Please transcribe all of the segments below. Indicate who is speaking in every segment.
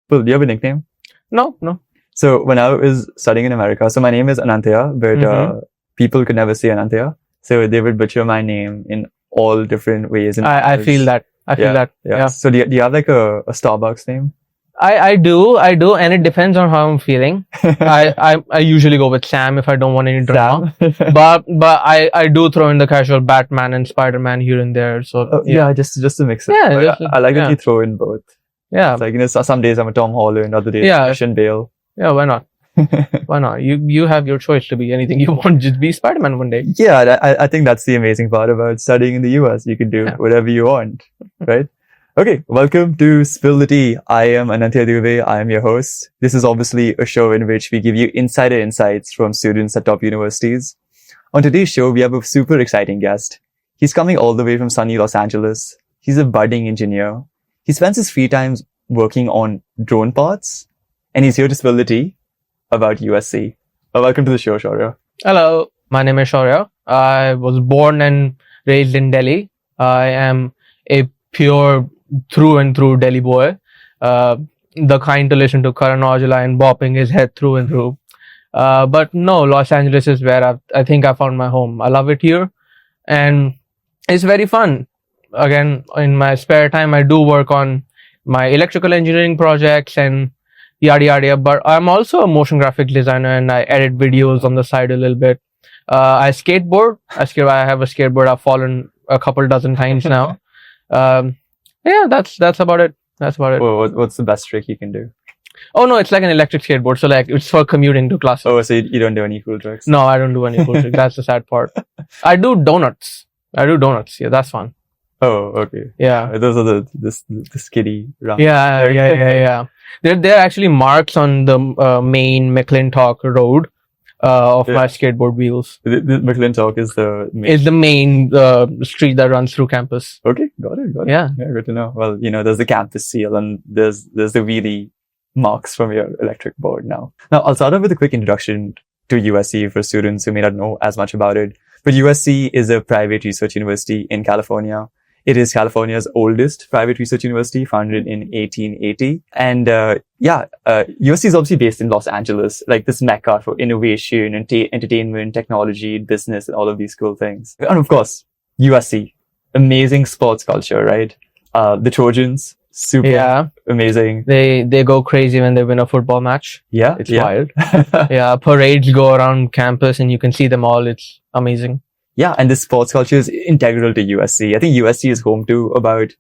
Speaker 1: Well, do you have a nickname?
Speaker 2: No, no.
Speaker 1: So when I was studying in America, so my name is Anantya, but people could never say Anantya. So they would butcher my name in all different ways. And
Speaker 2: I feel that. I feel that. Yeah.
Speaker 1: So do you have like a Starbucks name?
Speaker 2: I do, and it depends on how I'm feeling. I usually go with Sam if I don't want any drama. but I do throw in the casual Batman and Spider-Man here and there. So
Speaker 1: just to mix it.
Speaker 2: Yeah,
Speaker 1: I like that you throw in both.
Speaker 2: Yeah.
Speaker 1: It's like, some days I'm a Tom Holland, other days Christian Bale.
Speaker 2: Yeah, why not? Why not? You have your choice to be anything you want. Just be Spider-Man one day.
Speaker 1: Yeah, I think that's the amazing part about studying in the US. You can do whatever you want, right? Okay, welcome to Spill the Tea. I am Anantya Dubey. I am your host. This is obviously a show in which we give you insider insights from students at top universities. On today's show, we have a super exciting guest. He's coming all the way from sunny Los Angeles. He's a budding engineer. He spends his free times working on drone parts, and he's here to spill the tea about USC. Welcome to the show, Shaurya.
Speaker 2: Hello, my name is Shaurya. I was born and raised in Delhi. I am a pure through and through Delhi boy, the kind to listen to Karan Aujla and bopping his head through and through. But no, Los Angeles is where I think I found my home. I love it here, and it's very fun. Again, in my spare time, I do work on my electrical engineering projects and yada yada. But I'm also a motion graphic designer, and I edit videos on the side a little bit. I skateboard. I have a skateboard. I've fallen a couple dozen times now. Yeah, that's about it.
Speaker 1: Well, what's the best trick you can do?
Speaker 2: Oh no, it's like an electric skateboard. So like it's for commuting to classes.
Speaker 1: Oh, so you don't do any cool tricks?
Speaker 2: No, I don't do any cool tricks. That's the sad part. I do donuts. Yeah, that's fun.
Speaker 1: Oh, okay.
Speaker 2: Yeah.
Speaker 1: Those are the skiddy rounds.
Speaker 2: Yeah. There are actually marks on the main McClintock road of my skateboard wheels.
Speaker 1: The McClintock is the
Speaker 2: main street that runs through campus.
Speaker 1: Okay, got it.
Speaker 2: Yeah,
Speaker 1: good to know. Well, there's the campus seal and there's the wheelie marks from your electric board now. Now, I'll start off with a quick introduction to USC for students who may not know as much about it. But USC is a private research university in California. It is California's oldest private research university, founded in 1880. And USC is obviously based in Los Angeles, like this mecca for innovation and entertainment, technology, business, and all of these cool things. And of course, USC, amazing sports culture, right? The Trojans, super amazing.
Speaker 2: They go crazy when they win a football match.
Speaker 1: Yeah,
Speaker 2: it's wild. Yeah, parades go around campus and you can see them all. It's amazing.
Speaker 1: Yeah, and this sports culture is integral to USC. I think USC is home to about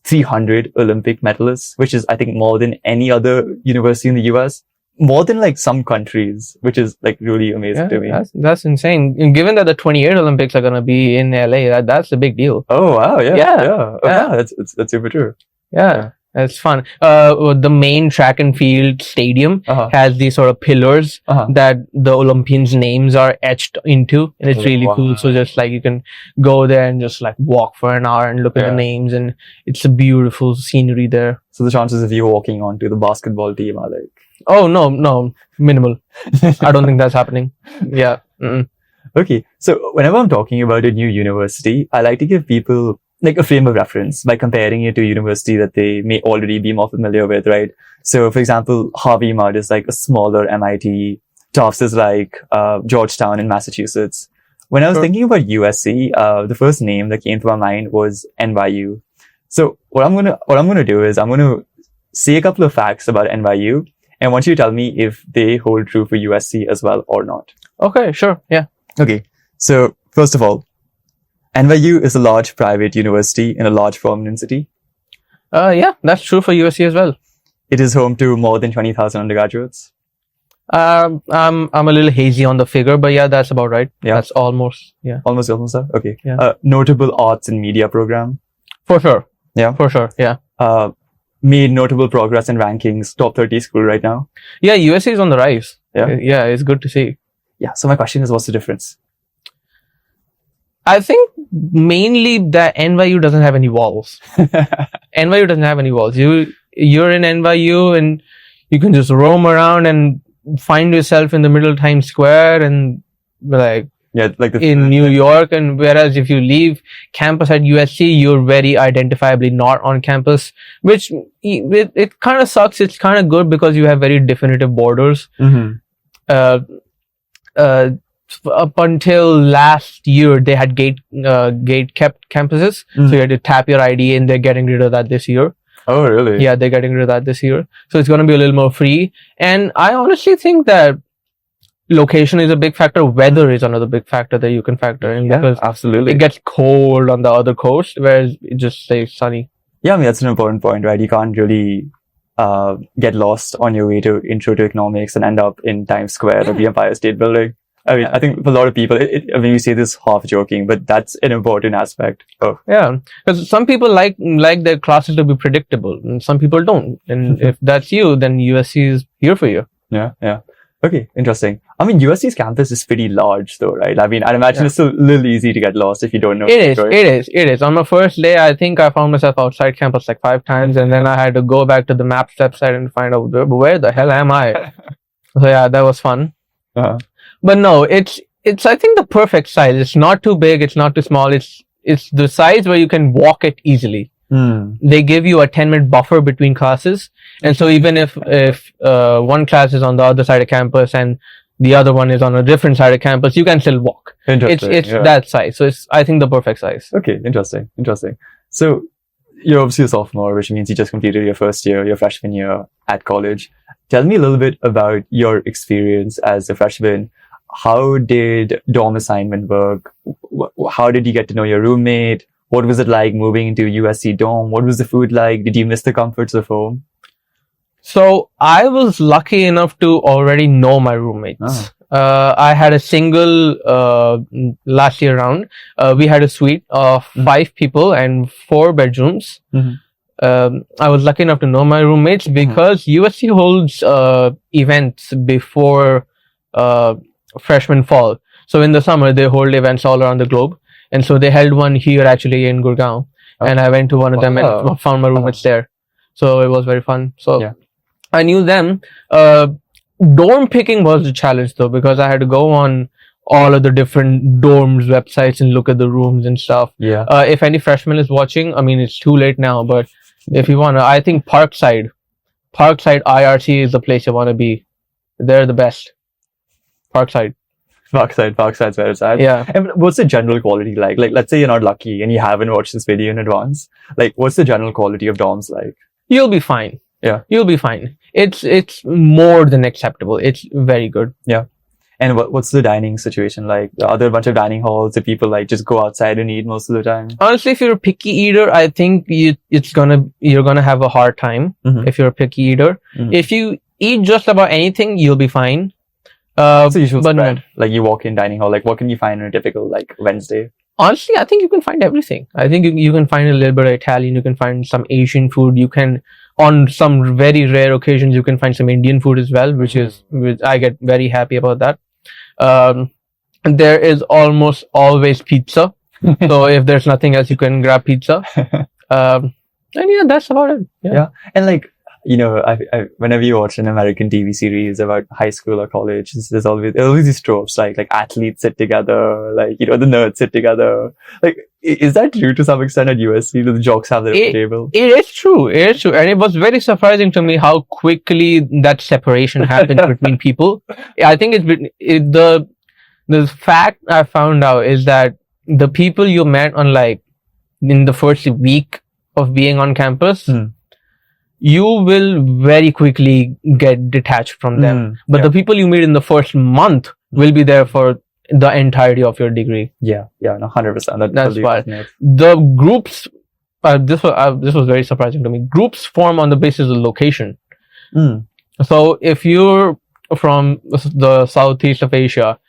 Speaker 1: 300 Olympic medalists, which is, I think, more than any other university in the US. More than like some countries, which is like really amazing to me.
Speaker 2: That's insane. And given that the 28 Olympics are going to be in LA, that's a big deal.
Speaker 1: Oh, wow. Yeah. That's super true.
Speaker 2: Yeah. It's fun. The main track and field stadium has these sort of pillars that the Olympians' names are etched into, and it's really cool. So just like you can go there and just like walk for an hour and look at the names, and it's a beautiful scenery there.
Speaker 1: So the chances of you walking onto the basketball team are like...
Speaker 2: Oh, no, minimal. I don't think that's happening. Yeah. Mm-mm.
Speaker 1: Okay. So whenever I'm talking about a new university, I like to give people like a frame of reference by comparing it to a university that they may already be more familiar with, right? So, for example, Harvard is like a smaller MIT. Tufts is like Georgetown in Massachusetts. When I was thinking about USC, the first name that came to my mind was NYU. So, what I'm gonna do is I'm gonna say a couple of facts about NYU, and I want you to tell me if they hold true for USC as well or not.
Speaker 2: Okay, sure, yeah.
Speaker 1: Okay, so first of all, NYU is a large private university in a large prominent city.
Speaker 2: Yeah, that's true for USC as well.
Speaker 1: It is home to more than 20,000 undergraduates.
Speaker 2: I'm a little hazy on the figure, but yeah, that's about right. Yeah, that's almost
Speaker 1: almost that. Okay.
Speaker 2: Yeah.
Speaker 1: Notable arts and media program.
Speaker 2: For sure.
Speaker 1: Yeah.
Speaker 2: For sure. Yeah.
Speaker 1: Made notable progress in rankings. Top 30 school right now.
Speaker 2: Yeah, USC is on the rise.
Speaker 1: Yeah.
Speaker 2: Yeah, it's good to see.
Speaker 1: Yeah. So my question is, what's the difference?
Speaker 2: I think mainly that NYU doesn't have any walls. NYU doesn't have any walls. You're in NYU and you can just roam around and find yourself in the middle of Times Square and like
Speaker 1: Yeah, like
Speaker 2: in New York, and whereas if you leave campus at USC, you're very identifiably not on campus, which it kind of sucks. It's kind of good because you have very definitive borders.
Speaker 1: Mm-hmm.
Speaker 2: Up until last year, they had gate kept campuses, so you had to tap your ID, and they're getting rid of that this year.
Speaker 1: Oh, really?
Speaker 2: Yeah, they're getting rid of that this year, so it's going to be a little more free. And I honestly think that location is a big factor. Weather is another big factor that you can factor in, because
Speaker 1: absolutely,
Speaker 2: it gets cold on the other coast, whereas it just stays sunny.
Speaker 1: Yeah, I mean, that's an important point, right? You can't really get lost on your way to Intro to Economics and end up in Times Square or the Empire State Building. I mean, I think for a lot of people, I mean, we say this half joking, but that's an important aspect of.
Speaker 2: Yeah, because some people like their classes to be predictable, and some people don't. And if that's you, then USC is here for you.
Speaker 1: Yeah. Okay, interesting. I mean, USC's campus is pretty large, though, right? I mean, I'd imagine it's a little easy to get lost if you don't know.
Speaker 2: It is. On my first day, I think I found myself outside campus like 5 times, and then I had to go back to the Maps website and find out where the hell am I. So yeah, that was fun.
Speaker 1: Uh-huh.
Speaker 2: But no, it's I think the perfect size. It's not too big, it's not too small. It's the size where you can walk it easily. They give you a 10-minute buffer between classes, and so even if one class is on the other side of campus and the other one is on a different side of campus, you can still walk. It's that size. So it's, I think, the perfect size.
Speaker 1: Okay, interesting. So you're obviously a sophomore, which means you just completed your first year, your freshman year at college. Tell me a little bit about your experience as a freshman. How did dorm assignment work? How did you get to know your roommate? What was it like moving into USC dorm? What was the food like? Did you miss the comforts of home?
Speaker 2: So I was lucky enough to already know my roommates. I had a single last year round. We had a suite of 5 people and 4 bedrooms. I was lucky enough to know my roommates because USC holds events before freshman fall. So in the summer, they hold events all around the globe. And so they held one here actually in Gurgaon. And I went to one of them and found my roommates there. So it was very fun. So I knew them. Dorm picking was a challenge though, because I had to go on all of the different dorms websites and look at the rooms and stuff. If any freshman is watching, I mean, it's too late now, but if you want to, I think Parkside IRC is the place you want to be. They're the best. Parkside's where it's at. Yeah.
Speaker 1: And what's the general quality like? Like, let's say you're not lucky and you haven't watched this video in advance. Like, what's the general quality of dorms like?
Speaker 2: You'll be fine.
Speaker 1: Yeah.
Speaker 2: You'll be fine. It's more than acceptable. It's very good.
Speaker 1: Yeah. And what's the dining situation like? Are there a bunch of dining halls that people like just go outside and eat most of the time?
Speaker 2: Honestly, if you're a picky eater, I think you're gonna have a hard time if you're a picky eater. If you eat just about anything, you'll be fine.
Speaker 1: So you should spread. Like you walk in dining hall, like what can you find on a typical like Wednesday?
Speaker 2: Honestly, I think you can find everything. I think you can find a little bit of Italian, you can find some Asian food, you can, on some very rare occasions, you can find some Indian food as well, which I get very happy about that. There is almost always pizza. So if there's nothing else, you can grab pizza. And yeah, that's about it.
Speaker 1: Yeah. And like, you know, I whenever you watch an American TV series about high school or college, there's always these tropes, like athletes sit together, like, you know, the nerds sit together. Like, is that true to some extent at USC? Do the jocks have their own table?
Speaker 2: It is true. And it was very surprising to me how quickly that separation happened between people. I think the fact I found out is that the people you met on like in the first week of being on campus, you will very quickly get detached from them. But the people you meet in the first month will be there for the entirety of your degree.
Speaker 1: Yeah, no, 100%.
Speaker 2: That's why. The groups, this was very surprising to me. Groups form on the basis of location. So if you're from the Southeast of Asia,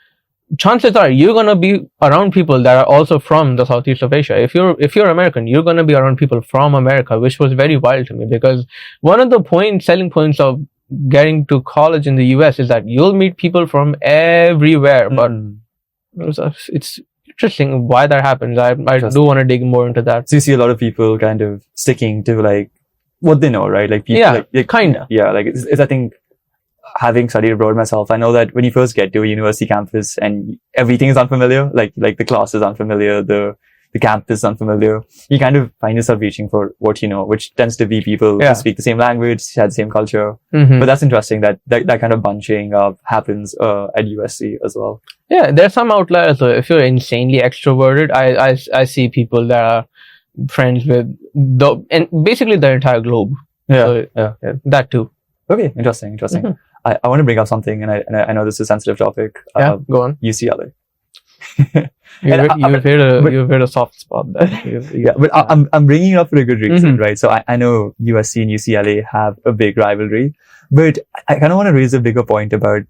Speaker 2: chances are you're gonna be around people that are also from the Southeast of Asia. If you're American, you're gonna be around people from America, which was very wild to me, because one of the selling points of getting to college in the US is that you'll meet people from everywhere. But it's interesting why that happens. I do want to dig more into that.
Speaker 1: So you see a lot of people kind of sticking to like what they know, right? Like people,
Speaker 2: kinda.
Speaker 1: Yeah, like it's I think having studied abroad myself, I know that when you first get to a university campus and everything is unfamiliar, like the class is unfamiliar, the campus is unfamiliar, you kind of find yourself reaching for what you know, which tends to be people who speak the same language, share the same culture. But that's interesting that kind of bunching up happens at USC as well.
Speaker 2: Yeah, there's some outliers. So if you're insanely extroverted, I see people that are friends with basically the entire globe.
Speaker 1: Yeah,
Speaker 2: so, that too.
Speaker 1: Okay, interesting. I want to bring up something, and I know this is a sensitive topic.
Speaker 2: Go on.
Speaker 1: UCLA.
Speaker 2: You've hit a soft spot there.
Speaker 1: But I'm bringing it up for a good reason, right? So I know USC and UCLA have a big rivalry, but I kind of want to raise a bigger point about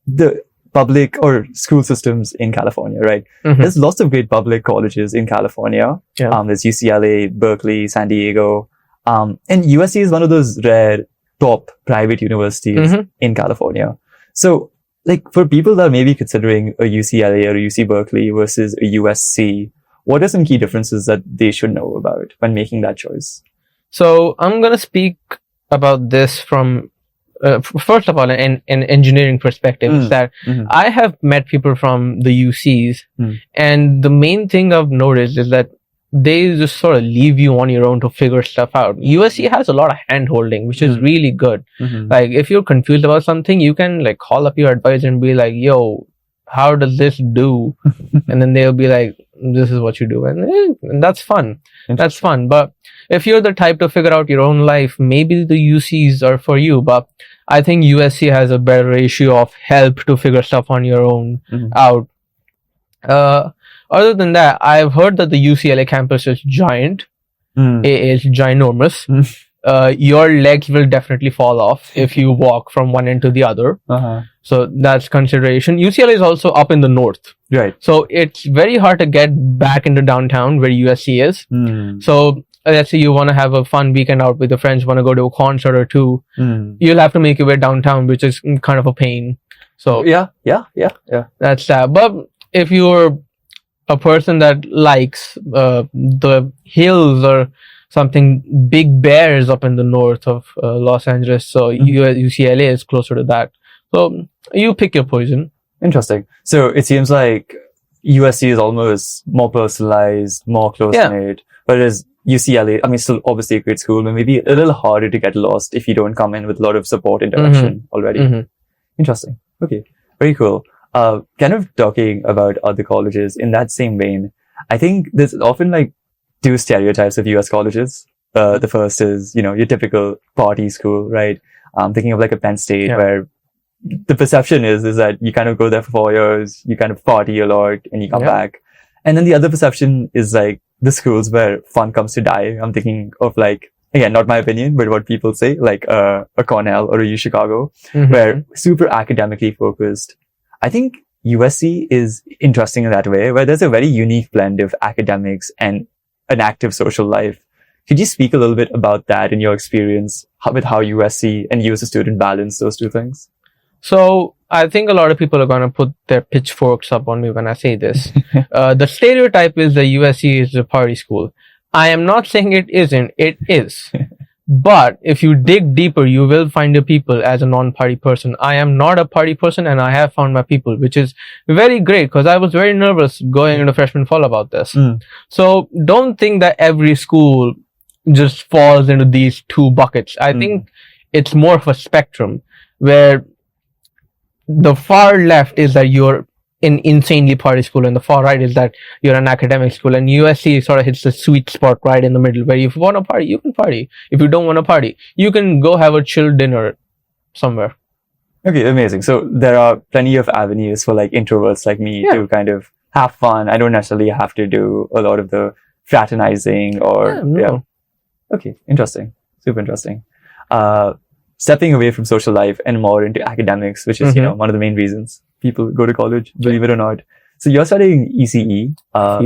Speaker 1: the public or school systems in California, right? There's lots of great public colleges in California. There's UCLA, Berkeley, San Diego, and USC is one of those rare top private universities in California. So, like, for people that may be considering a UCLA or a UC Berkeley versus a USC, what are some key differences that they should know about when making that choice?
Speaker 2: So I'm going to speak about this from, first of all, an engineering perspective, is that I have met people from the UCs, and the main thing I've noticed is that they just sort of leave you on your own to figure stuff out. USC has a lot of hand holding, which is really good. Like, if you're confused about something, you can like call up your advisor and be like, yo, how does this do? And then they'll be like, this is what you do. And that's fun. That's fun. But if you're the type to figure out your own life, maybe the UCs are for you. But I think USC has a better ratio of help to figure stuff on your own out. Other than that, I've heard that the UCLA campus is giant. It is ginormous. Your legs will definitely fall off if you walk from one end to the other. So that's consideration. UCLA is also up in the north.
Speaker 1: Right.
Speaker 2: So it's very hard to get back into downtown where USC is. So let's say you want to have a fun weekend out with your friends, want to go to a concert or two. You'll have to make your way downtown, which is kind of a pain. So
Speaker 1: yeah.
Speaker 2: That's that. But if you're a person that likes the hills or something, big bears up in the north of Los Angeles, so UCLA is closer to that. So you pick your poison.
Speaker 1: Interesting. So it seems like USC is almost more personalized, more close-knit, whereas UCLA, I mean, still obviously a great school, but maybe a little harder to get lost if you don't come in with a lot of support and direction already. Interesting. Okay. Very cool. Kind of talking about other colleges in that same vein, I think there's often like two stereotypes of US colleges. The first is, your typical party school, right? Thinking of like a Penn State where the perception is that you kind of go there for 4 years, you kind of party a lot and you come back. And then the other perception is like the schools where fun comes to die. I'm thinking of like, again, not my opinion, but what people say, like a Cornell or a U Chicago, where super academically focused. I think USC is interesting in that way, where there's a very unique blend of academics and an active social life. Could you speak a little bit about that in your experience with how USC and you as a student balance those two things?
Speaker 2: So I think a lot of people are going to put their pitchforks up on me when I say this. The stereotype is that USC is a party school. I am not saying it isn't. It is. But if you dig deeper, you will find your people as a non-party person. I am not a party person and I have found my people, which is very great because I was very nervous going into freshman fall about this. So don't think that every school just falls into these two buckets. I think it's more of a spectrum where the far left is that you're an insanely party school and the far right is that you're an academic school, and USC sort of hits the sweet spot right in the middle where if you want to party, you can party. If you don't want to party, you can go have a chill dinner somewhere.
Speaker 1: Okay, amazing. So there are plenty of avenues for like introverts like me to kind of have fun. I don't necessarily have to do a lot of the fraternizing or Okay, interesting. Super interesting. Stepping away from social life and more into academics, which is, one of the main reasons people go to college, believe it or not. So you're studying ECE,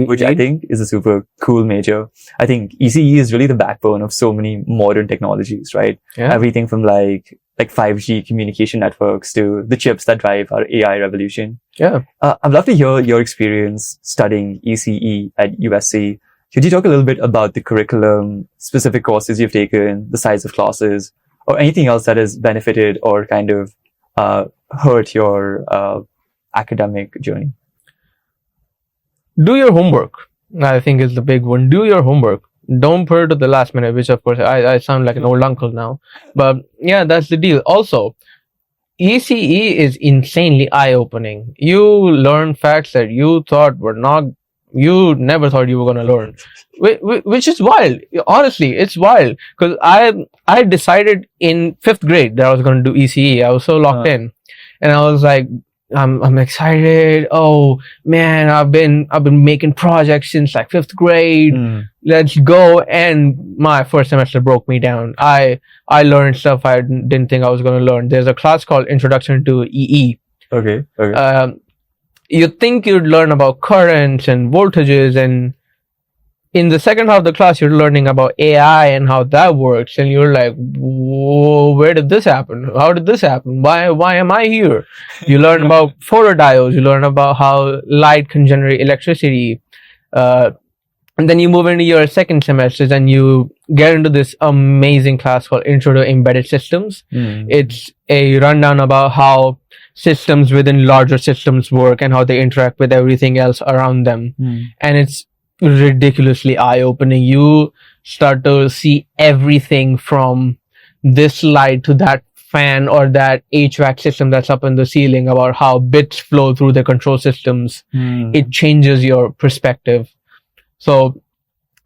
Speaker 1: which I think is a super cool major. I think ECE is really the backbone of so many modern technologies, right? Everything from like 5G communication networks to the chips that drive our AI revolution. I'd love to hear your experience studying ECE at USC. Could you talk a little bit about the curriculum, specific courses you've taken, the size of classes, or anything else that has benefited or kind of hurt your academic journey?
Speaker 2: Do your homework. I think is the big one. Do your homework. Don't put it to the last minute, which of course I sound like an old uncle now. But yeah, that's the deal. Also, ECE is insanely eye-opening. You learn facts that you never thought you were going to learn, which is wild. Honestly, it's wild, because I decided in 5th grade that I was going to do ECE. I was so locked in, and I was like, I'm excited. Oh man, I've been making projects since like 5th grade. Let's go. And my first semester broke me down. I learned stuff I didn't think I was going to learn. There's a class called Introduction to EE.
Speaker 1: Okay.
Speaker 2: You'd think you'd learn about currents and voltages, and in the second half of the class, you're learning about AI and how that works. And you're like, whoa, where did this happen? How did this happen? Why am I here? You learn about photodiodes. You learn about how light can generate electricity. And then you move into your second semesters and you get into this amazing class called Intro to Embedded Systems. It's a rundown about how systems within larger systems work and how they interact with everything else around them. And it's ridiculously eye-opening. You start to see everything from this light to that fan or that HVAC system that's up in the ceiling, about how bits flow through the control systems. It changes your perspective. So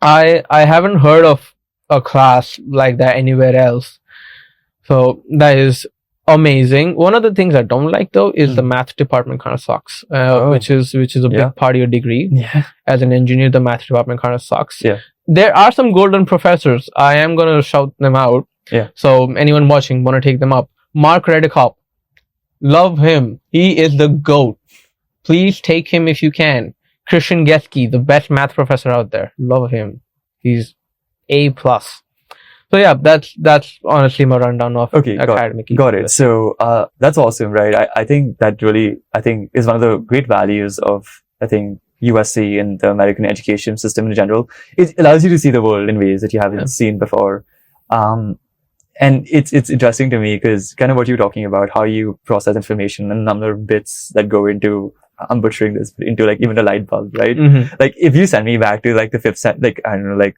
Speaker 2: I haven't heard of a class like that anywhere else. So that is amazing. One of the things I don't like though is the math department kind of sucks, which is a big part of your degree. As an engineer, the math department kind of sucks. There are some golden professors. I am going to shout them out. So anyone watching, want to take them up. Mark Redekop. Love him. He is the GOAT. Please take him if you can. Christian Geske, the best math professor out there. Love him. He's A+. So yeah, that's honestly my rundown of academic.
Speaker 1: Got it. So that's awesome, right? I think that really, is one of the great values of, USC and the American education system in general. It allows you to see the world in ways that you haven't seen before. And it's interesting to me because kind of what you're talking about, how you process information and the number of bits that go into, I'm butchering this, into like even a light bulb, right? Like if you send me back to like the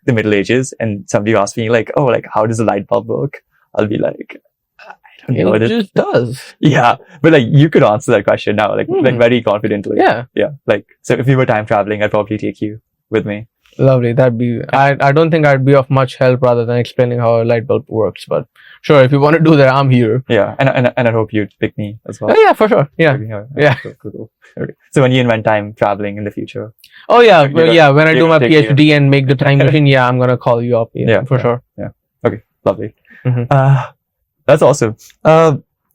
Speaker 1: the Middle Ages and somebody asks me like, oh, like how does a light bulb work? I'll be like, I don't know what it
Speaker 2: just does.
Speaker 1: Yeah. But like you could answer that question now, like very confidently.
Speaker 2: Yeah.
Speaker 1: Like, so if you were time traveling, I'd probably take you with me.
Speaker 2: Lovely. That'd be, I don't think I'd be of much help rather than explaining how a light bulb works, but sure, if you want to do that, I'm here.
Speaker 1: Yeah. And I hope you'd pick me as well.
Speaker 2: Oh, yeah, for sure. Yeah.
Speaker 1: Cool. Okay. So when you invent time traveling in the future.
Speaker 2: Oh yeah. When I do my PhD and make the time machine, I'm going to call you up. For sure.
Speaker 1: Yeah. Okay. Lovely. That's awesome.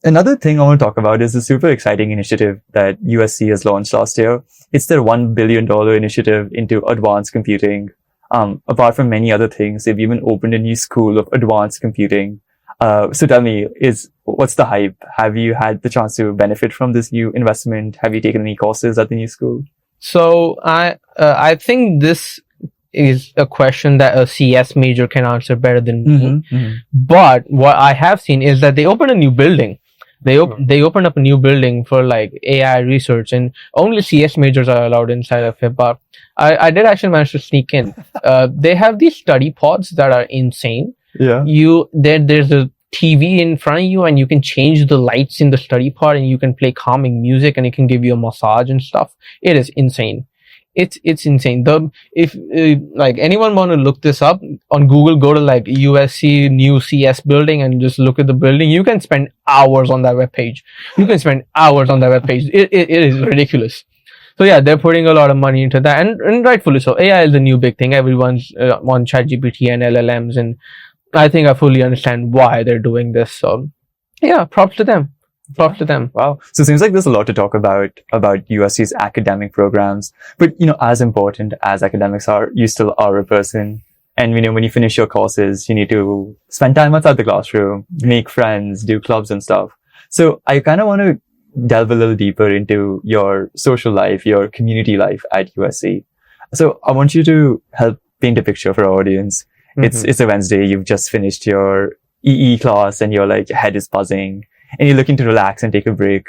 Speaker 1: Another thing I want to talk about is a super exciting initiative that USC has launched last year. It's their $1 billion initiative into advanced computing. Apart from many other things, they've even opened a new school of advanced computing. So tell me, what's the hype? Have you had the chance to benefit from this new investment? Have you taken any courses at the new school?
Speaker 2: So I think this is a question that a CS major can answer better than me. But what I have seen is that they opened a new building. They opened up a new building for like AI research, and only CS majors are allowed inside of it. But I did actually manage to sneak in. They have these study pods that are insane.
Speaker 1: Yeah.
Speaker 2: There's a TV in front of you, and you can change the lights in the study pod, and you can play calming music, and it can give you a massage and stuff. It is insane. It's insane. If like anyone want to look this up on Google, go to like USC new CS building and just look at the building. You can spend hours on that webpage. It is ridiculous. So yeah, they're putting a lot of money into that, and rightfully so. AI is a new big thing. Everyone's on ChatGPT and LLMs, and I think I fully understand why they're doing this. So yeah, props to them.
Speaker 1: Wow. So it seems like there's a lot to talk about USC's academic programs. But, as important as academics are, you still are a person. And, when you finish your courses, you need to spend time outside the classroom, make friends, do clubs and stuff. So I kind of want to delve a little deeper into your social life, your community life at USC. So I want you to help paint a picture for our audience. It's a Wednesday. You've just finished your EE class and your head is buzzing. and you're looking to relax and take a break,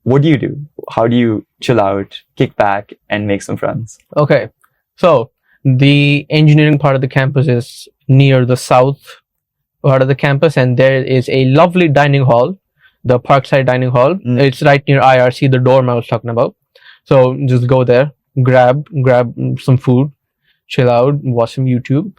Speaker 1: what do you do? How do you chill out, kick back, and make some friends?
Speaker 2: Okay. So the engineering part of the campus is near the south part of the campus, and there is a lovely dining hall, the Parkside Dining Hall. It's right near IRC, the dorm I was talking about. So just go there, grab some food, chill out, watch some YouTube.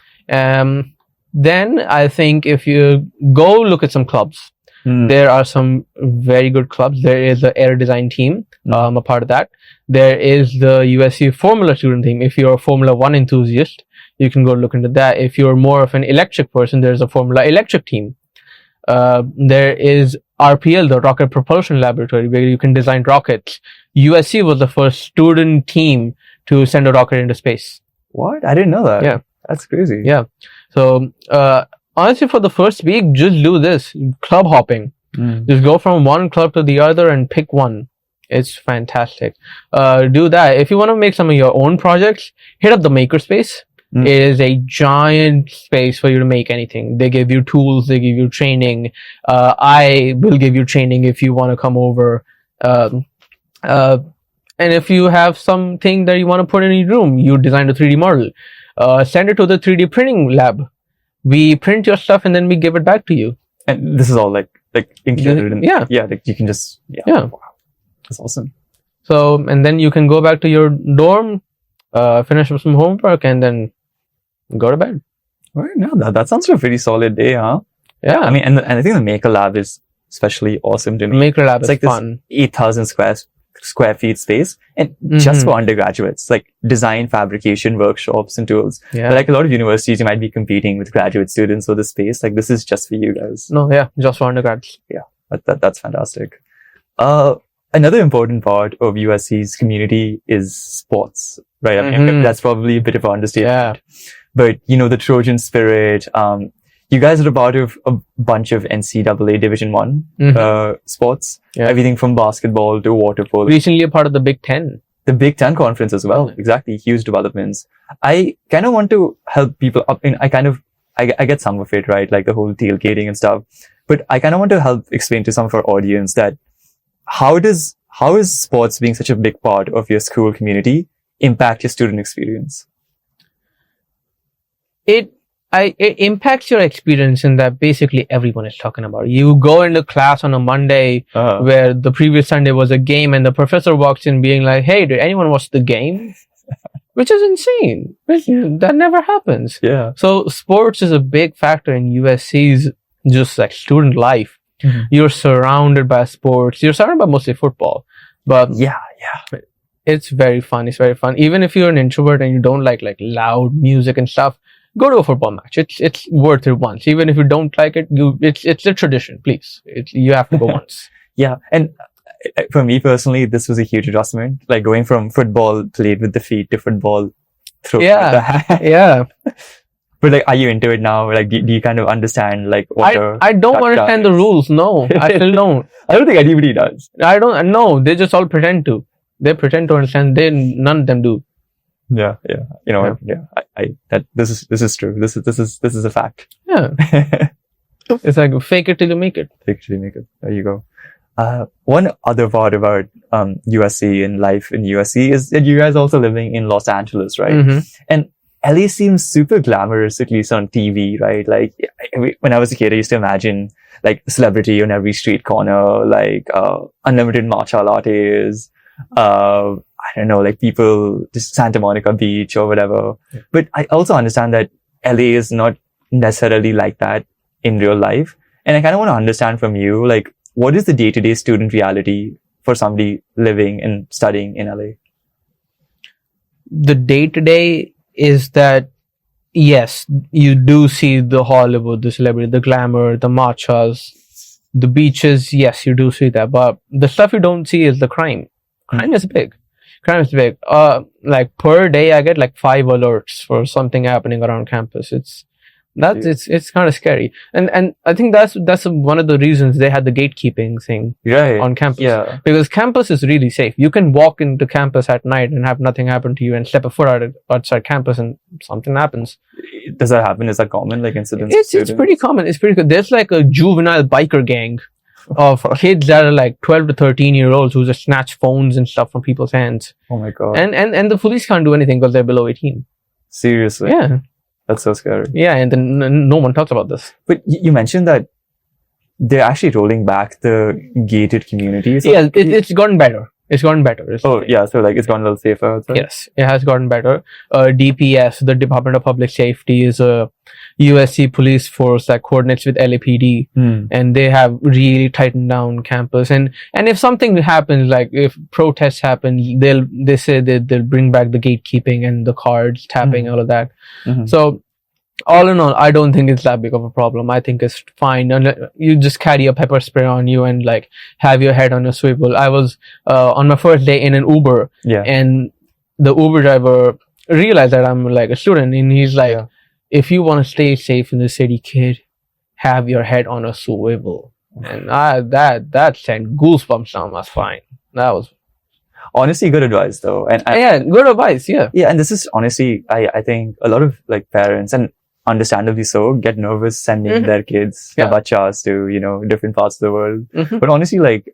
Speaker 2: Then I think if you go look at some clubs, there are some very good clubs. There is the air design team, a part of that. There is the USC Formula student team. If you're a Formula 1 enthusiast, you can go look into that. If you're more of an electric person, there's a Formula Electric team. There is RPL, the Rocket Propulsion Laboratory, where you can design rockets. USC was the first student team to send a rocket into space.
Speaker 1: What? I didn't know that.
Speaker 2: Yeah.
Speaker 1: That's crazy.
Speaker 2: Yeah. So, honestly, for the first week, just do this. Club hopping. Just go from one club to the other and pick one. It's fantastic. Do that. If you want to make some of your own projects, hit up the makerspace. It is a giant space for you to make anything. They give you tools, they give you training. I will give you training if you want to come over. And if you have something that you want to put in your room, you design a 3D model. Send it to the 3D printing lab. We print your stuff and then we give it back to you.
Speaker 1: And this is all like included in,
Speaker 2: yeah,
Speaker 1: like you can just, Wow. That's awesome.
Speaker 2: So, and then you can go back to your dorm, finish up some homework, and then go to bed.
Speaker 1: Right. No, that sounds like a pretty solid day, huh?
Speaker 2: Yeah.
Speaker 1: I mean, and I think the Maker Lab is especially awesome to me.
Speaker 2: Maker Lab
Speaker 1: It's
Speaker 2: is
Speaker 1: like
Speaker 2: fun.
Speaker 1: this 8,000 square feet space, and just for undergraduates, like design, fabrication, workshops, and tools.
Speaker 2: Yeah.
Speaker 1: But like a lot of universities, you might be competing with graduate students for the space. Like this is just for you guys.
Speaker 2: No, yeah, just for undergrads.
Speaker 1: Yeah, that's fantastic. Another important part of USC's community is sports, right? I mean, that's probably a bit of an understatement.
Speaker 2: Yeah.
Speaker 1: But, you know, the Trojan spirit, you guys are a part of a bunch of NCAA Division I sports.
Speaker 2: Yeah.
Speaker 1: Everything from basketball to water polo.
Speaker 2: Recently a part of the Big Ten.
Speaker 1: The Big Ten conference as well. Exactly. Huge developments. I kind of want to help people up in, I get some of it, right? Like the whole tailgating and stuff. But I kind of want to help explain to some of our audience that how is sports being such a big part of your school community impact your student experience?
Speaker 2: It impacts your experience in that basically everyone is talking about it. You go into class on a Monday where the previous Sunday was a game, and the professor walks in being like, "Hey, did anyone watch the game?" Which is insane. That never happens.
Speaker 1: Yeah.
Speaker 2: So sports is a big factor in USC's just like student life. You're surrounded by sports. You're surrounded by mostly football, but it's very fun. It's very fun. Even if you're an introvert and you don't like loud music and stuff, go to a football match. It's worth it once. Even if you don't like it, it's a tradition. Please, you have to go once.
Speaker 1: Yeah, and for me personally, this was a huge adjustment. Like going from football played with the feet to football through with the hand.
Speaker 2: Yeah.
Speaker 1: But like, are you into it now? Like, do you kind of understand like what
Speaker 2: I don't understand the rules. No, I still don't.
Speaker 1: I don't think anybody does.
Speaker 2: I don't. No, they just all pretend to. They pretend to understand. None of them do.
Speaker 1: Yeah. You know, this is true. This is a fact.
Speaker 2: Yeah. It's like fake it till you make it.
Speaker 1: Fake it till you make it. There you go. One other part about USC and life in USC is that you guys are also living in Los Angeles, right? And LA seems super glamorous, at least on TV, right? Like when I was a kid, I used to imagine like a celebrity on every street corner, like unlimited matcha lattes. I don't know, like people just Santa Monica Beach or whatever. Yeah. But I also understand that LA is not necessarily like that in real life. And I kind of want to understand from you, like, what is the day-to-day student reality for somebody living and studying in LA?
Speaker 2: The day-to-day is that, yes, you do see the Hollywood, the celebrity, the glamour, the matchas, the beaches. Yes, you do see that. But the stuff you don't see is the crime. Crime is big. Like per day, I get like 5 alerts for something happening around campus. It's kind of scary. And I think that's one of the reasons they had the gatekeeping thing on campus. Yeah. Because campus is really safe. You can walk into campus at night and have nothing happen to you, and step a foot outside campus and something happens.
Speaker 1: Does that happen? Is that common? Like incidents?
Speaker 2: It's pretty common. It's pretty good. There's like a juvenile biker gang of kids that are like 12 to 13-year-olds who just snatch phones and stuff from people's hands.
Speaker 1: Oh my God.
Speaker 2: And the police can't do anything because they're below 18.
Speaker 1: Seriously?
Speaker 2: Yeah.
Speaker 1: That's so scary.
Speaker 2: Yeah, and then no one talks about this.
Speaker 1: But you mentioned that they're actually rolling back the gated communities.
Speaker 2: Yeah, it's gotten better. It's gotten better.
Speaker 1: Oh, yeah. So, like, it's gotten a little safer outside?
Speaker 2: Yes, it has gotten better. DPS, the Department of Public Safety, is a USC police force that coordinates with LAPD, and they have really tightened down campus. And if something happens, like if protests happen, they say they'll bring back the gatekeeping and the cards tapping, all of that. So, all in all, I don't think it's that big of a problem. I think it's fine. And you just carry a pepper spray on you and like have your head on a swivel. I was on my first day in an Uber, and the Uber driver realized that I'm like a student, and he's like, if you want to stay safe in the city, kid, have your head on a swivel. And that sent goosebumps down my spine. That was
Speaker 1: honestly good advice though. And
Speaker 2: yeah, good advice. Yeah.
Speaker 1: And this is honestly, I think a lot of like parents, and understandably so, get nervous sending their kids, their bachas, to, different parts of the world. But honestly, like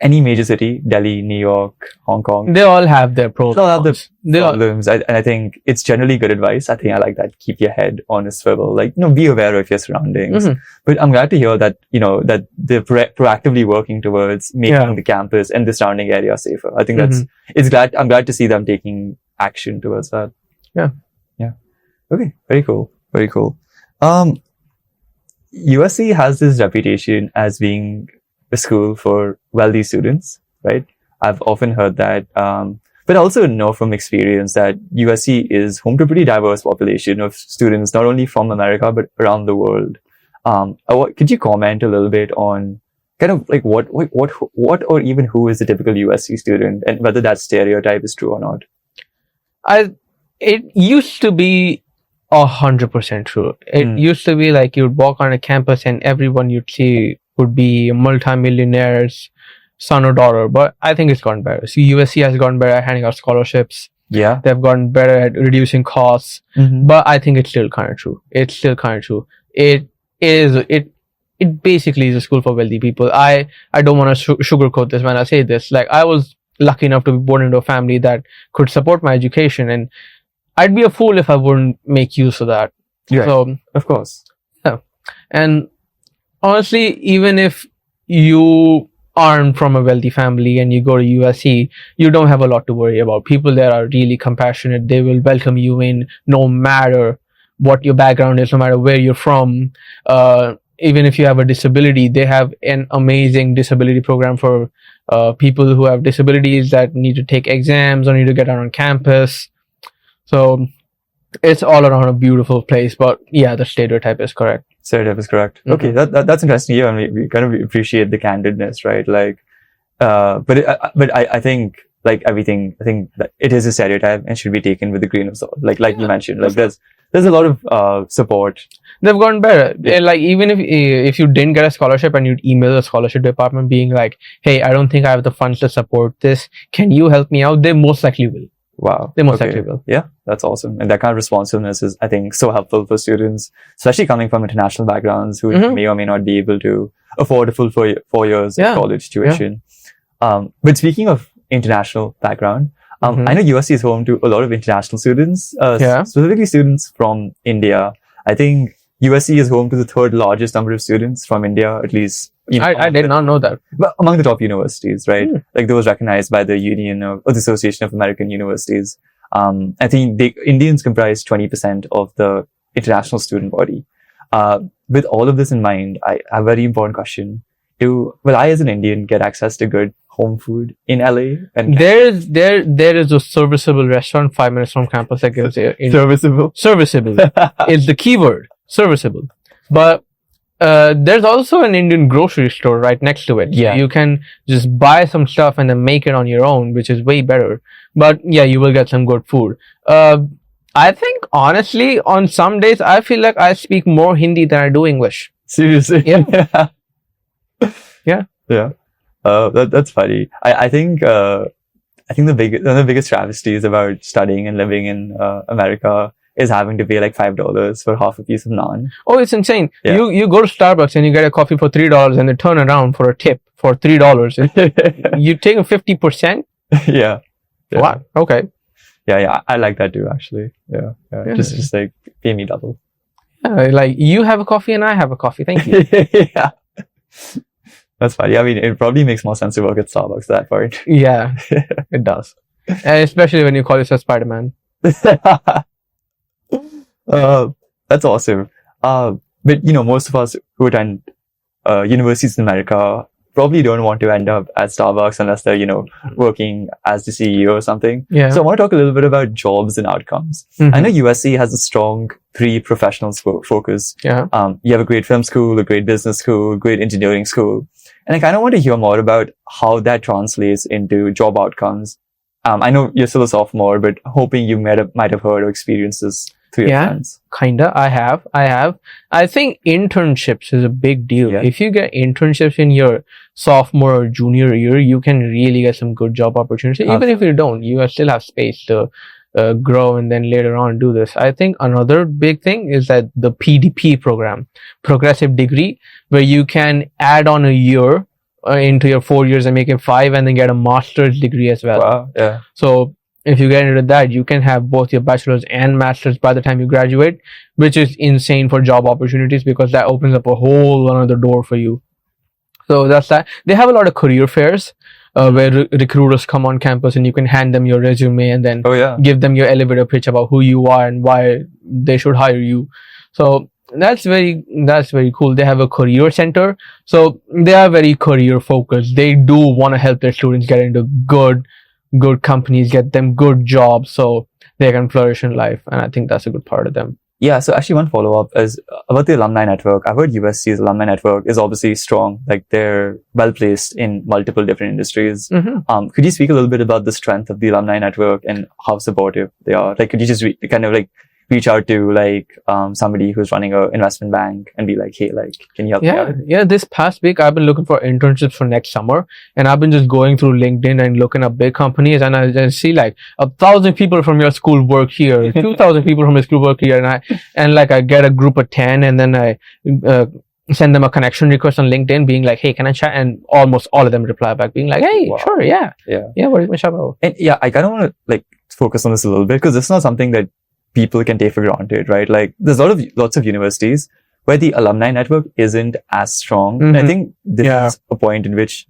Speaker 1: any major city, Delhi, New York, Hong Kong,
Speaker 2: they all have their pros.
Speaker 1: They all have the problems. And I think it's generally good advice. I think I like that. Keep your head on a swivel. Like, be aware of your surroundings. But I'm glad to hear that, that they're proactively working towards making the campus and the surrounding area safer. I think I'm glad to see them taking action towards that.
Speaker 2: Yeah.
Speaker 1: Okay. Very cool. Very cool. USC has this reputation as being a school for wealthy students, right? I've often heard that, but I also know from experience that USC is home to a pretty diverse population of students, not only from America, but around the world. Could you comment a little bit on kind of like what or even who is the typical USC student, and whether that stereotype is true or not?
Speaker 2: It used to be 100% true. It used to be like you'd walk on a campus and everyone you'd see would be multi-millionaire's son or daughter. But I think it's gotten better. So USC has gotten better at handing out scholarships.
Speaker 1: Yeah.
Speaker 2: They've gotten better at reducing costs. But I think it's still kind of true. It basically is a school for wealthy people. I don't want to sugarcoat this when I say this. Like, I was lucky enough to be born into a family that could support my education, and I'd be a fool if I wouldn't make use of that.
Speaker 1: Yeah,
Speaker 2: so,
Speaker 1: of course.
Speaker 2: Yeah. And honestly, even if you aren't from a wealthy family and you go to USC, you don't have a lot to worry about. People there are really compassionate. They will welcome you in no matter what your background is, no matter where you're from. Even if you have a disability, they have an amazing disability program for people who have disabilities that need to take exams or need to get out on campus. So it's all around a beautiful place. But yeah, the stereotype is correct.
Speaker 1: Stereotype is correct. Okay, that's interesting. Yeah, I mean, we kind of appreciate the candidness, right? Like, but I think like everything, I think that it is a stereotype and should be taken with a grain of salt. Like you mentioned, like there's a lot of support.
Speaker 2: They've gotten better. Like, even if you didn't get a scholarship and you'd email the scholarship department being like, hey, I don't think I have the funds to support this, can you help me out? They most likely will.
Speaker 1: Wow.
Speaker 2: They most likely will.
Speaker 1: Yeah, that's awesome. And that kind of responsiveness is, I think, so helpful for students, especially coming from international backgrounds who may or may not be able to afford a full 4 years of college tuition. But speaking of international background, I know USC is home to a lot of international students, specifically students from India. I think USC is home to the third largest number of students from India, at least.
Speaker 2: I did not know that.
Speaker 1: But among the top universities, right? Like those recognized by the Union or the Association of American Universities. I think Indians comprise 20% of the international student body. With all of this in mind, I have a very important question. Will I, as an Indian, get access to good home food in LA? And
Speaker 2: there is a serviceable restaurant 5 minutes from campus that gives you
Speaker 1: serviceable
Speaker 2: is the keyword. Serviceable. But there's also an Indian grocery store right next to it.
Speaker 1: Yeah.
Speaker 2: You can just buy some stuff and then make it on your own, which is way better. But yeah, you will get some good food. I think honestly, on some days, I feel like I speak more Hindi than I do English.
Speaker 1: Seriously?
Speaker 2: Yeah.
Speaker 1: Yeah. That's funny. I think one of the biggest travesties about studying and living in America is having to pay like $5 for half a piece of naan.
Speaker 2: Oh, it's insane.
Speaker 1: Yeah.
Speaker 2: You go to Starbucks and you get a coffee for $3 and they turn around for a tip for $3. You take a 50%?
Speaker 1: Yeah.
Speaker 2: Wow. Okay.
Speaker 1: Yeah. I like that too, actually. Yeah. Just like pay me double.
Speaker 2: Like you have a coffee and I have a coffee. Thank you.
Speaker 1: Yeah. That's fine. Yeah, I mean, it probably makes more sense to work at Starbucks at that point.
Speaker 2: Yeah, it does. And especially when you call yourself Spider-Man.
Speaker 1: That's awesome. But most of us who attend universities in America probably don't want to end up at Starbucks unless they're, working as the CEO or something.
Speaker 2: Yeah.
Speaker 1: So I want to talk a little bit about jobs and outcomes.
Speaker 2: Mm-hmm.
Speaker 1: I know USC has a strong pre-professional focus.
Speaker 2: Yeah.
Speaker 1: You have a great film school, a great business school, great engineering school. And I kind of want to hear more about how that translates into job outcomes. I know you're still a sophomore, but hoping you might have heard or experienced this through your friends.
Speaker 2: Kinda. I have. I think internships is a big deal.
Speaker 1: Yeah.
Speaker 2: If you get internships in your sophomore or junior year, you can really get some good job opportunities. Even if you don't, you still have space to grow and then later on do this. I think another big thing is that the PDP program, progressive degree, where you can add on a year into your 4 years and make it 5 and then get a master's degree as well.
Speaker 1: Wow. Yeah.
Speaker 2: So if you get into that, you can have both your bachelor's and master's by the time you graduate, which is insane for job opportunities because that opens up a whole another door for you. So that's that. They have a lot of career fairs where recruiters come on campus and you can hand them your resume and then give them your elevator pitch about who you are and why they should hire you. So that's very cool. They have a career center. So they are very career focused. They do want to help their students get into good companies, get them good jobs so they can flourish in life. And I think that's a good part of them.
Speaker 1: Yeah, so actually one follow-up is about the alumni network. I've heard USC's alumni network is obviously strong. Like they're well-placed in multiple different industries.
Speaker 2: Mm-hmm.
Speaker 1: Could you speak a little bit about the strength of the alumni network and how supportive they are? Like, could you just kind of like reach out to like somebody who's running an investment bank and be like, hey, like, can you help me out?
Speaker 2: Yeah, this past week I've been looking for internships for next summer and I've been just going through LinkedIn and looking up big companies and I just see like 1,000 people from your school work here, 2,000 people from your school work here, and I get a group of 10 and then I send them a connection request on LinkedIn being like, hey, can I chat? And almost all of them reply back being like, hey, sure, yeah, what are you going to chat about?
Speaker 1: And I kind of want to like focus on this a little bit because it's not something that people can take for granted, right? Like there's lots of universities where the alumni network isn't as strong. And I think this is a point in which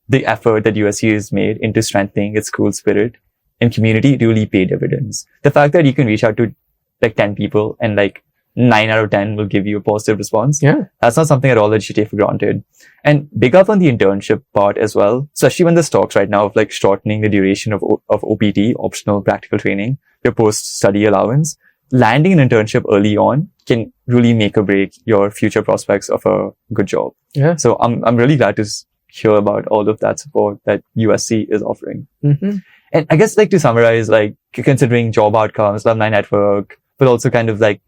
Speaker 1: the effort that USC has made into strengthening its school spirit and community really pay dividends. The fact that you can reach out to like 10 people and like 9 out of 10 will give you a positive response.
Speaker 2: Yeah.
Speaker 1: That's not something at all that you should take for granted. And big up on the internship part as well. Especially when there's talks right now of like shortening the duration of OPT, optional practical training, your post-study allowance. Landing an internship early on can really make or break your future prospects of a good job.
Speaker 2: Yeah.
Speaker 1: So I'm really glad to hear about all of that support that USC is offering.
Speaker 2: Mm-hmm.
Speaker 1: And I guess like to summarize, like considering job outcomes, alumni network, but also kind of like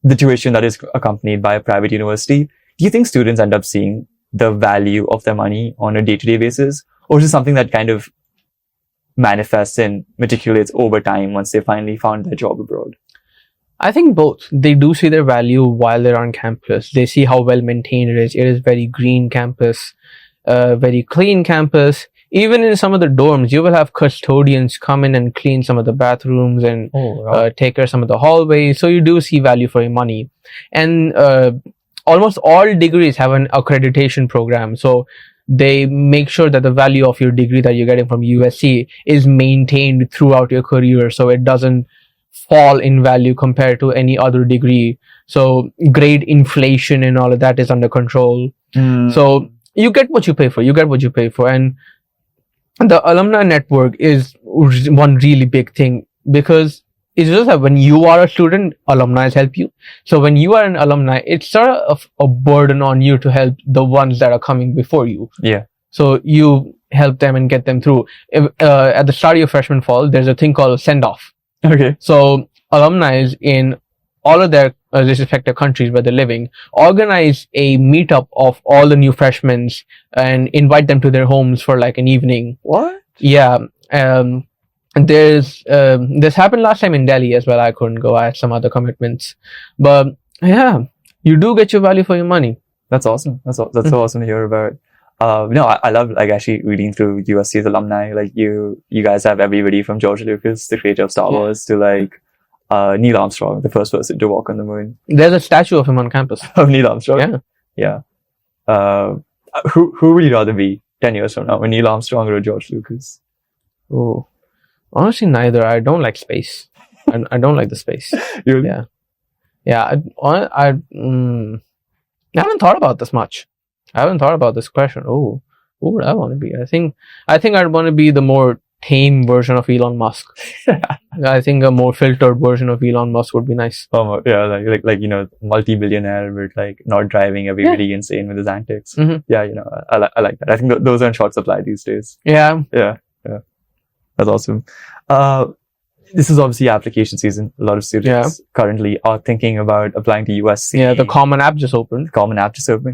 Speaker 1: the tuition that is accompanied by a private university, do you think students end up seeing the value of their money on a day-to-day basis? Or is it something that kind of manifests and matriculates over time once they finally found their job abroad?
Speaker 2: I think both. They do see their value while they're on campus. They see how well maintained it is. It is very green campus, very clean campus. Even in some of the dorms, you will have custodians come in and clean some of the bathrooms and take care of some of the hallways. So you do see value for your money. And almost all degrees have an accreditation program. So they make sure that the value of your degree that you're getting from USC is maintained throughout your career. So it doesn't fall in value compared to any other degree. So grade inflation and all of that is under control. So you get what you pay for. And the alumni network is one really big thing because it's just that when you are a student, alumni help you. So when you are an alumni, it's sort of a burden on you to help the ones that are coming before you.
Speaker 1: Yeah. So
Speaker 2: you help them and get them through. At the start of your freshman fall, there's a thing called send-off.
Speaker 1: Okay.
Speaker 2: So alumni in all of their respective countries where they're living organize a meetup of all the new freshmen and invite them to their homes for like an evening.
Speaker 1: What?
Speaker 2: Yeah. this happened last time in Delhi as well. I couldn't go. I had some other commitments, but yeah, you do get your value for your money.
Speaker 1: That's awesome. That's so awesome to hear about. I love like actually reading through USC's alumni. Like you guys have everybody from George Lucas, the creator of Star Wars, to like Neil Armstrong, the first person to walk on the moon.
Speaker 2: There's a statue of him on campus.
Speaker 1: Of Neil Armstrong? Yeah. Who would you rather be 10 years from now, a Neil Armstrong or a George Lucas?
Speaker 2: Oh, honestly, neither. I don't like space. I don't like the space.
Speaker 1: Really?
Speaker 2: Yeah. I haven't thought about this much. I haven't thought about this question. Oh, who would I want to be? I think I'd want to be the more tame version of Elon Musk. I think a more filtered version of Elon Musk would be nice.
Speaker 1: Oh yeah, like multi-billionaire, but like not driving everybody insane with his antics.
Speaker 2: Mm-hmm.
Speaker 1: Yeah, I like that. I think those are in short supply these days.
Speaker 2: Yeah.
Speaker 1: That's awesome. This is obviously application season. A lot of students currently are thinking about applying to USC.
Speaker 2: Yeah, the Common App just opened.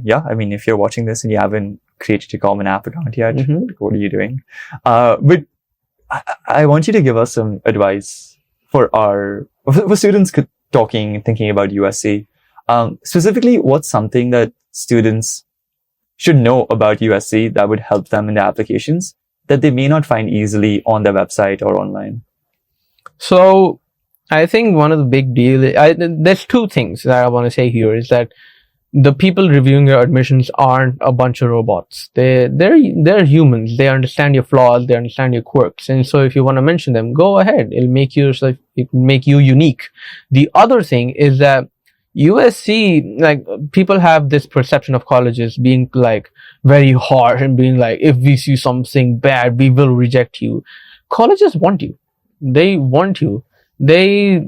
Speaker 1: Yeah, I mean, if you're watching this and you haven't created your Common App account yet, what are you doing? But I want you to give us some advice for students thinking about USC. Specifically, what's something that students should know about USC that would help them in their applications that they may not find easily on their website or online?
Speaker 2: So I think one of the big there's two things that I want to say here is that the people reviewing your admissions aren't a bunch of robots. They're humans. They understand your flaws. They understand your quirks. And so if you want to mention them, go ahead. It'll make you unique. The other thing is that USC, like, people have this perception of colleges being like very harsh and being like, if we see something bad, we will reject you. Colleges want you. They want you. They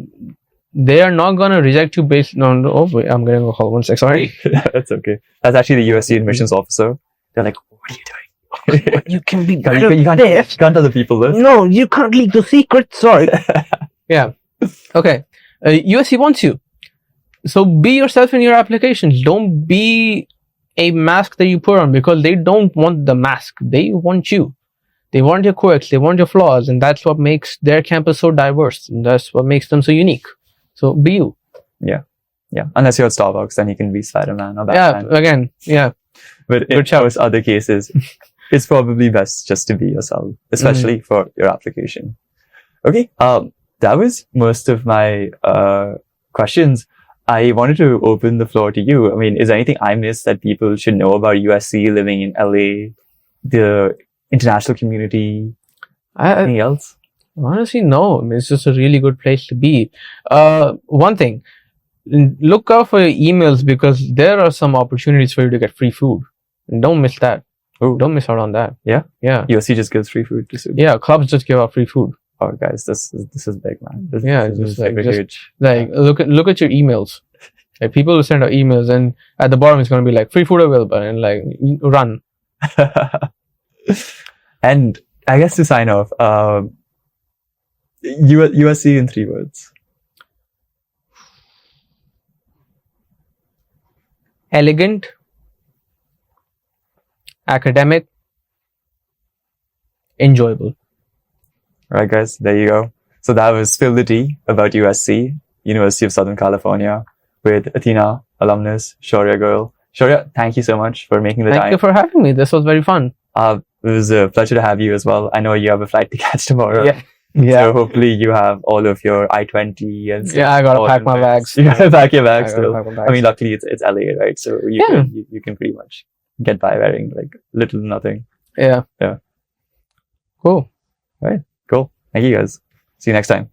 Speaker 2: are not gonna reject you based on. Oh wait, I'm getting a call. 1 sec. Sorry.
Speaker 1: That's okay. That's actually the USC admissions officer. They're like, "What are you doing?
Speaker 2: You can be
Speaker 1: you can't tell the people this.
Speaker 2: No, you can't leak the secret. Sorry." Yeah. Okay. USC wants you. So be yourself in your applications. Don't be a mask that you put on, because they don't want the mask. They want you. They want your quirks. They want your flaws, and that's what makes their campus so diverse. And that's what makes them so unique. So be you.
Speaker 1: Yeah. Unless you're at Starbucks, then you can be Spider-Man or Batman.
Speaker 2: Yeah, again, yeah.
Speaker 1: But in most other cases, it's probably best just to be yourself, especially for your application. Okay. That was most of my questions. I wanted to open the floor to you. I mean, is there anything I missed that people should know about USC, living in LA, the international community? Anything else?
Speaker 2: Honestly, no. I mean, it's just a really good place to be. One thing, look out for your emails, because there are some opportunities for you to get free food. And don't miss that.
Speaker 1: Oh,
Speaker 2: don't miss out on that.
Speaker 1: Yeah. USC just gives free food to students.
Speaker 2: Yeah, clubs just give out free food.
Speaker 1: Oh, guys, this is big, man. This
Speaker 2: is
Speaker 1: huge.
Speaker 2: Like, look at your emails. Like, people will send out emails, and at the bottom it's going to be like free food available, and like, run.
Speaker 1: And I guess to sign off, USC in 3 words.
Speaker 2: Elegant, academic, enjoyable.
Speaker 1: Alright guys, there you go. So that was Spill the Tea about USC, University of Southern California, with Athena, alumnus, Shaurya girl. Shaurya, thank you so much for making the time.
Speaker 2: Thank you for having me. This was very fun.
Speaker 1: It was a pleasure to have you as well. I know you have a flight to catch tomorrow.
Speaker 2: Yeah.
Speaker 1: So hopefully you have all of your I-20 and stuff.
Speaker 2: Yeah, I gotta pack my bags.
Speaker 1: You gotta pack your bags still. I mean, luckily it's LA, right? So you can pretty much get by wearing like little to nothing.
Speaker 2: Yeah.
Speaker 1: Yeah.
Speaker 2: Cool.
Speaker 1: All right. Cool. Thank you guys. See you next time.